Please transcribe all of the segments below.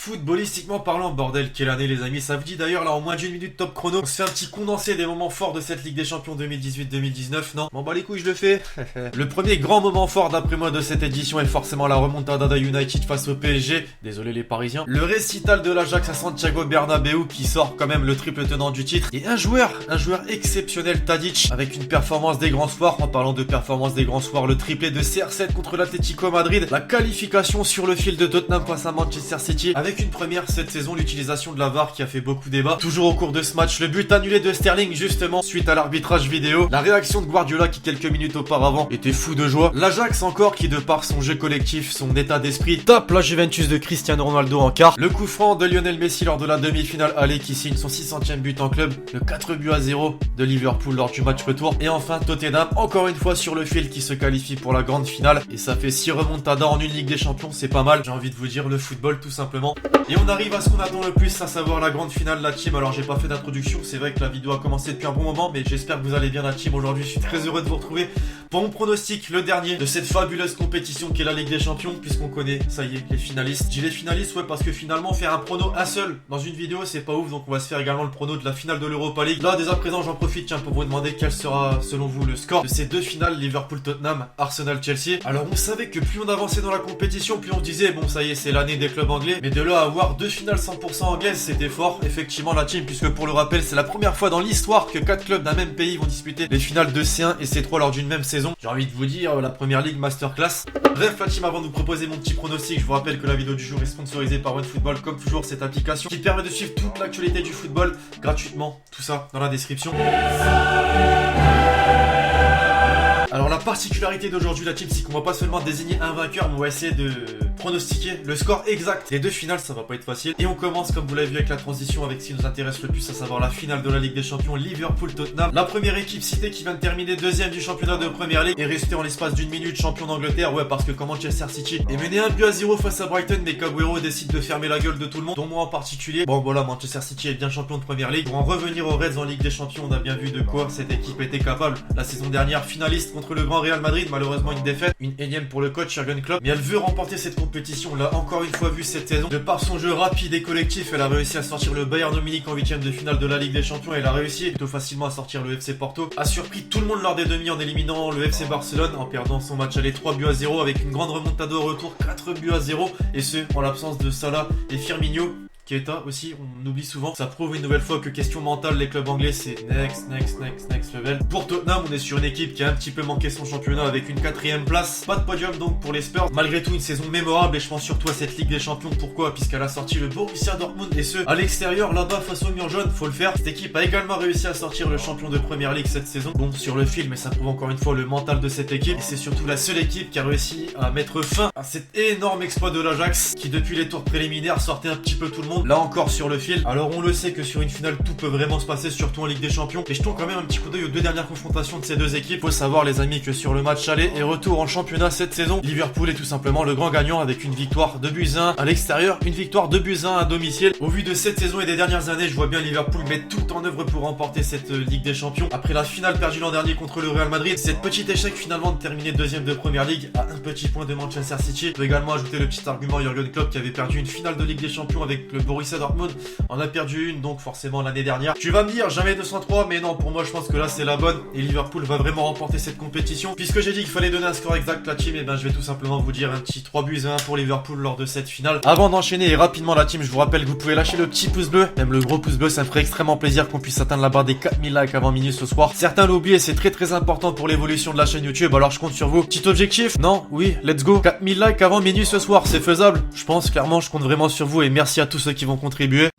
Footballistiquement parlant, bordel, quelle année les amis. Ça vous dit d'ailleurs là en moins d'une minute top chrono. On se fait un petit condensé des moments forts de cette Ligue des Champions 2018-2019. Non, bon bah les couilles je le fais. Le premier grand moment fort d'après moi de cette édition est forcément la remontada de United face au PSG. Désolé les Parisiens. Le récital de l'Ajax à Santiago Bernabéu qui sort quand même le triple tenant du titre. Et un joueur exceptionnel, Tadic, avec une performance des grands soirs. En parlant de performance des grands soirs, le triplé de CR7 contre l'Atlético Madrid. La qualification sur le fil de Tottenham face à Manchester City. Avec une première cette saison, l'utilisation de la VAR qui a fait beaucoup débat. Toujours au cours de ce match, le but annulé de Sterling justement suite à l'arbitrage vidéo. La réaction de Guardiola qui quelques minutes auparavant était fou de joie. L'Ajax encore qui de par son jeu collectif, son état d'esprit, tape la Juventus de Cristiano Ronaldo en quart. Le coup franc de Lionel Messi lors de la demi-finale aller qui signe son 600e but en club. Le 4-0 de Liverpool lors du match retour. Et enfin Tottenham encore une fois sur le fil qui se qualifie pour la grande finale. Et ça fait 6 remontadas en une Ligue des Champions, c'est pas mal. J'ai envie de vous dire le football tout simplement. Et on arrive à ce qu'on attend le plus, à savoir la grande finale de la team. Alors j'ai pas fait d'introduction, c'est vrai que la vidéo a commencé depuis un bon moment, mais j'espère que vous allez bien la team aujourd'hui. Je suis très heureux de vous retrouver pour mon pronostic, le dernier de cette fabuleuse compétition qui est la Ligue des Champions, puisqu'on connaît, ça y est, les finalistes. Je dis les finalistes, ouais, parce que finalement faire un prono un seul dans une vidéo c'est pas ouf, donc on va se faire également le prono de la finale de l'Europa League. Là dès à présent j'en profite tiens pour vous demander quel sera selon vous le score de ces deux finales, Liverpool-Tottenham, Arsenal-Chelsea. Alors on savait que plus on avançait dans la compétition, plus on se disait bon ça y est c'est l'année des clubs anglais, mais de là à avoir deux finales 100% anglaises c'était fort, effectivement la team, puisque pour le rappel c'est la première fois dans l'histoire que 4 clubs d'un même pays vont disputer les finales de C1 et C3 lors d'une même saison. J'ai envie de vous dire la première ligue masterclass. Bref la team, avant de vous proposer mon petit pronostic, je vous rappelle que la vidéo du jour est sponsorisée par OneFootball, comme toujours cette application qui permet de suivre toute l'actualité du football gratuitement, tout ça dans la description. Alors la particularité d'aujourd'hui la team c'est qu'on va pas seulement désigner un vainqueur, mais on va essayer de pronostiquer le score exact des deux finales, ça va pas être facile. Et on commence comme vous l'avez vu avec la transition avec ce qui nous intéresse le plus, à savoir la finale de la Ligue des Champions, Liverpool-Tottenham. La première équipe citée qui vient de terminer deuxième du championnat de Première Ligue est restée en l'espace d'une minute champion d'Angleterre, ouais parce que quand Manchester City est mené 1-0 face à Brighton, mais qu'Aguero décide de fermer la gueule de tout le monde, dont moi en particulier. Bon voilà, Manchester City est bien champion de Première Ligue. Pour en revenir aux Reds en Ligue des Champions, on a bien vu de quoi cette équipe était capable. La saison dernière finaliste contre le grand Real Madrid, malheureusement une défaite, une énième pour le coach Jürgen Klopp, mais elle veut remporter cette compétition. On l'a encore une fois vu cette saison. De par son jeu rapide et collectif, elle a réussi à sortir le Bayern de Munich en 8ème de finale de la Ligue des Champions. Elle a réussi plutôt facilement à sortir le FC Porto. A surpris tout le monde lors des demi en éliminant le FC Barcelone, en perdant son match aller 3-0 avec une grande remontada au retour 4-0, et ce en l'absence de Salah et Firmino. Keita aussi, on oublie souvent. Ça prouve une nouvelle fois que question mentale, les clubs anglais c'est next level. Pour Tottenham, on est sur une équipe qui a un petit peu manqué son championnat avec une 4ème place. Pas de podium donc pour les Spurs. Malgré tout une saison mémorable, et je pense surtout à cette Ligue des Champions. Pourquoi? Puisqu'elle a sorti le Borussia Dortmund, et ce à l'extérieur là-bas face aux murs jaunes, faut le faire. Cette équipe a également réussi à sortir le champion de Première Ligue cette saison. Bon sur le fil, mais ça prouve encore une fois le mental de cette équipe. Et c'est surtout la seule équipe qui a réussi à mettre fin à cet énorme exploit de l'Ajax qui depuis les tours préliminaires sortait un petit peu tout le monde. Là encore sur le fil. Alors on le sait que sur une finale tout peut vraiment se passer, surtout en Ligue des Champions. Et jetons quand même un petit coup d'œil aux deux dernières confrontations de ces deux équipes. Faut savoir les amis que sur le match aller et retour en championnat cette saison, Liverpool est tout simplement le grand gagnant avec une victoire 2-1 à l'extérieur, une victoire 2-1 à domicile. Au vu de cette saison et des dernières années, je vois bien Liverpool mettre tout en œuvre pour remporter cette Ligue des Champions. Après la finale perdue l'an dernier contre le Real Madrid, cette petit échec finalement de terminer deuxième de Première Ligue à un petit point de Manchester City. Je peux également ajouter le petit argument Jürgen Klopp qui avait perdu une finale de Ligue des Champions avec le Borussia Dortmund. On a perdu une donc forcément l'année dernière. Tu vas me dire jamais 203, mais non, pour moi je pense que là c'est la bonne et Liverpool va vraiment remporter cette compétition. Puisque j'ai dit qu'il fallait donner un score exact la team, et ben je vais tout simplement vous dire un petit 3-1 pour Liverpool lors de cette finale. Avant d'enchaîner et rapidement la team, je vous rappelle que vous pouvez lâcher le petit pouce bleu, même le gros pouce bleu, ça me ferait extrêmement plaisir qu'on puisse atteindre la barre des 4000 likes avant minuit ce soir. Certains l'oublient et c'est très important pour l'évolution de la chaîne YouTube, alors je compte sur vous. Petit objectif? Non? Oui, let's go. 4000 likes avant minuit ce soir, c'est faisable? Je pense clairement, je compte vraiment sur vous et merci à tous ceux qui vont contribuer.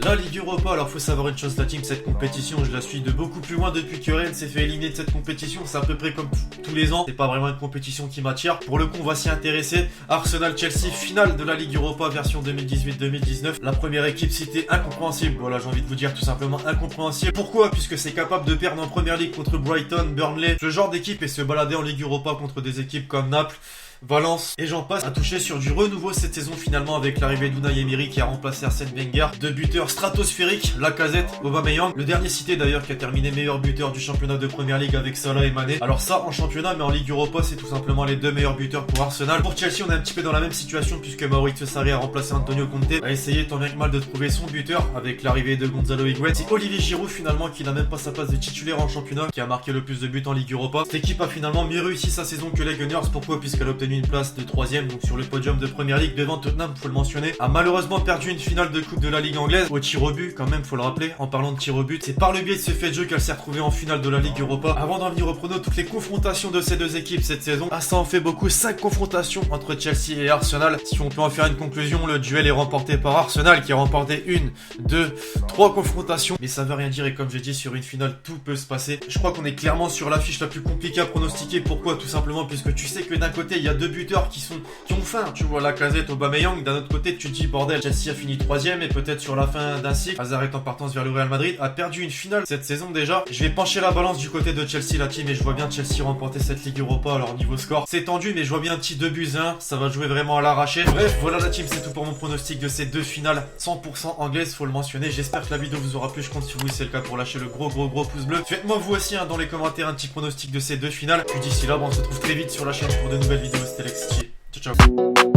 La Ligue Europa, alors faut savoir une chose la team, cette compétition je la suis de beaucoup plus loin depuis que Rennes s'est fait éliminer de cette compétition. C'est à peu près comme tous les ans, c'est pas vraiment une compétition qui m'attire. Pour le coup on va s'y intéresser. Arsenal-Chelsea, finale de la Ligue Europa version 2018-2019. La première équipe citée, incompréhensible. Voilà, j'ai envie de vous dire tout simplement incompréhensible. Pourquoi? Puisque c'est capable de perdre en Première Ligue contre Brighton, Burnley, ce genre d'équipe, et se balader en Ligue Europa contre des équipes comme Naples, Valence et j'en passe, a touché sur du renouveau cette saison finalement avec l'arrivée d'Unai Emery qui a remplacé Arsène Wenger. Deux buteurs stratosphériques, Lacazette, Aubameyang, le dernier cité d'ailleurs qui a terminé meilleur buteur du championnat de Première Ligue avec Salah et Mané. Alors ça en championnat, mais en Ligue Europa c'est tout simplement les deux meilleurs buteurs pour Arsenal. Pour Chelsea on est un petit peu dans la même situation puisque Mauricio Sarri a remplacé Antonio Conte, a essayé tant bien que mal de trouver son buteur avec l'arrivée de Gonzalo Higuaín. C'est Olivier Giroud finalement qui n'a même pas sa place de titulaire en championnat qui a marqué le plus de buts en Ligue Europa. Cette équipe a finalement mieux réussi sa saison que les Gunners. Pourquoi? Puisqu'elle a obtenu une place de 3ème donc sur le podium de Première Ligue devant Tottenham, faut le mentionner. A malheureusement perdu une finale de coupe de la Ligue anglaise au tir au but, quand même faut le rappeler. En parlant de tir au but, c'est par le biais de ce fait de jeu qu'elle s'est retrouvée en finale de la Ligue Europa. Avant d'en venir au prono, toutes les confrontations de ces deux équipes cette saison, ça en fait beaucoup. 5 confrontations entre Chelsea et Arsenal. Si on peut en faire une conclusion, le duel est remporté par Arsenal qui a remporté 1, 2, 3 confrontations. Mais ça veut rien dire et comme j'ai dit, sur une finale tout peut se passer. Je crois qu'on est clairement sur l'affiche la plus compliquée à pronostiquer. Pourquoi? Tout simplement puisque tu sais que d'un côté il y a deux buteurs qui ont faim. Tu vois Lacazette, Aubameyang. D'un autre côté tu te dis bordel, Chelsea a fini 3ème et peut-être sur la fin d'un cycle, Hazard est en partance vers le Real Madrid, a perdu une finale cette saison déjà. Je vais pencher la balance du côté de Chelsea la team et je vois bien Chelsea remporter cette Ligue Europa. Alors niveau score c'est tendu mais je vois bien un petit 2-1, ça va jouer vraiment à l'arraché. Bref voilà la team, c'est tout pour mon pronostic de ces deux finales 100% anglaises, faut le mentionner. J'espère que la vidéo vous aura plu, je compte sur vous si c'est le cas pour lâcher le gros pouce bleu. Faites-moi vous aussi dans les commentaires un petit pronostic de ces deux finales. Puis d'ici là on se retrouve très vite sur la chaîne pour de nouvelles vidéos. C'était Lexi, ciao ciao.